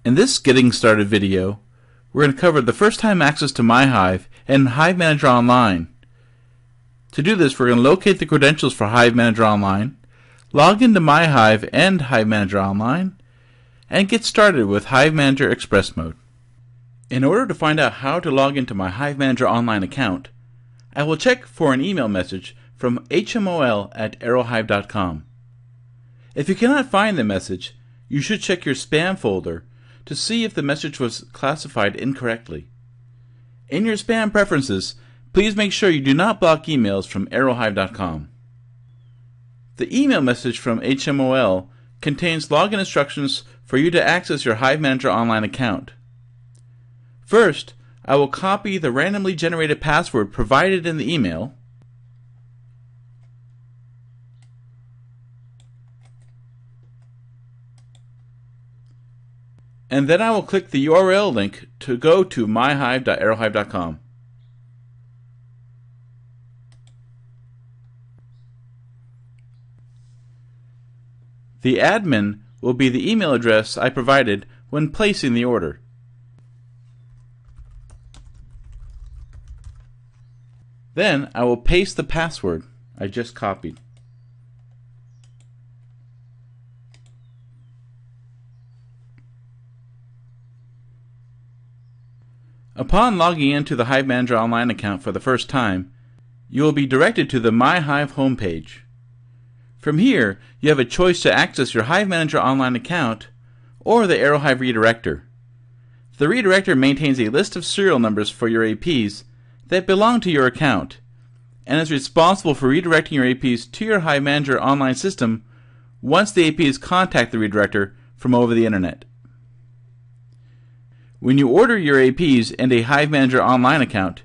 In this Getting Started video, we're going to cover the first time access to MyHive and HiveManager Online. To do this, we're going to locate the credentials for HiveManager Online, log into MyHive and HiveManager Online, and get started with HiveManager Express Mode. In order to find out how to log into my HiveManager Online account, I will check for an email message from hmol@aerohive.com. If you cannot find the message, you should check your spam folder to see if the message was classified incorrectly. In your spam preferences, please make sure you do not block emails from Aerohive.com. The email message from HMOL contains login instructions for you to access your HiveManager Online account. First, I will copy the randomly generated password provided in the email, and then I will click the URL link to go to myhive.aerohive.com. The admin will be the email address I provided when placing the order. Then I will paste the password I just copied. Upon logging into the HiveManager Online account for the first time, you will be directed to the MyHive homepage. From here, you have a choice to access your HiveManager Online account or the Aerohive Redirector. The Redirector maintains a list of serial numbers for your APs that belong to your account and is responsible for redirecting your APs to your HiveManager Online system once the APs contact the Redirector from over the Internet. When you order your APs and a HiveManager Online account,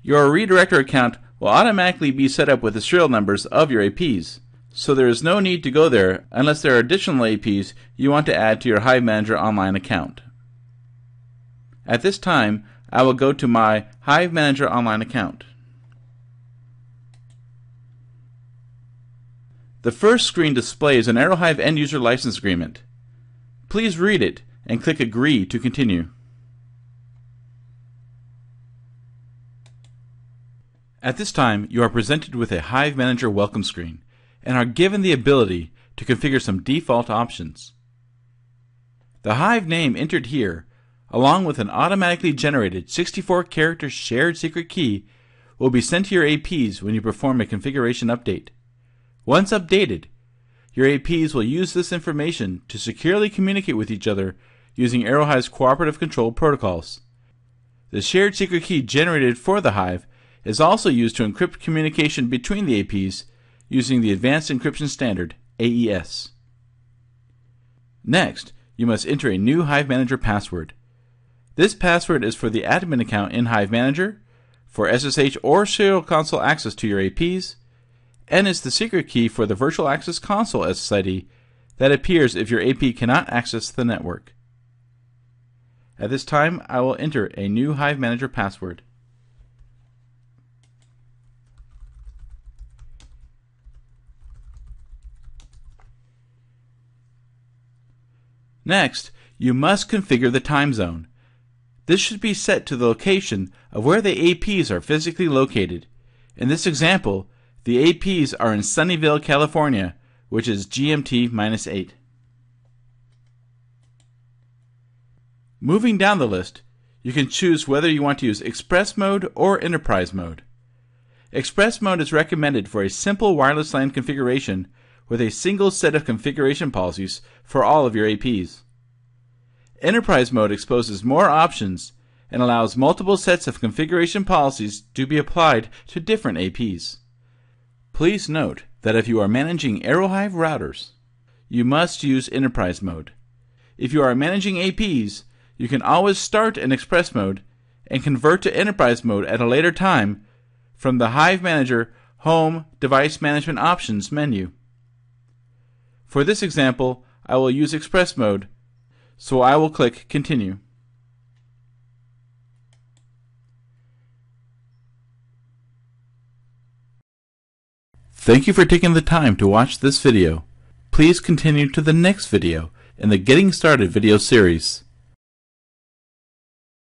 your Redirector account will automatically be set up with the serial numbers of your APs, so there is no need to go there unless there are additional APs you want to add to your HiveManager Online account. At this time, I will go to my HiveManager Online account. The first screen displays an Aerohive End User License Agreement. Please read it and click Agree to continue. At this time, you are presented with a HiveManager welcome screen and are given the ability to configure some default options. The Hive name entered here, along with an automatically generated 64-character shared secret key, will be sent to your APs when you perform a configuration update. Once updated, your APs will use this information to securely communicate with each other using Aerohive's cooperative control protocols. The shared secret key generated for the Hive is also used to encrypt communication between the APs using the Advanced Encryption Standard, AES. Next, you must enter a new HiveManager password. This password is for the admin account in HiveManager, for SSH or Serial Console access to your APs, and is the secret key for the Virtual Access Console SSID that appears if your AP cannot access the network. At this time, I will enter a new HiveManager password. Next, you must configure the time zone. This should be set to the location of where the APs are physically located. In this example, the APs are in Sunnyvale, California, which is GMT-8. Moving down the list, you can choose whether you want to use Express Mode or Enterprise Mode. Express Mode is recommended for a simple wireless LAN configuration with a single set of configuration policies for all of your APs. Enterprise Mode exposes more options and allows multiple sets of configuration policies to be applied to different APs. Please note that if you are managing Aerohive routers, you must use Enterprise Mode. If you are managing APs, you can always start in Express Mode and convert to Enterprise Mode at a later time from the HiveManager Home Device Management Options menu. For this example, I will use Express Mode, so I will click Continue. Thank you for taking the time to watch this video. Please continue to the next video in the Getting Started video series.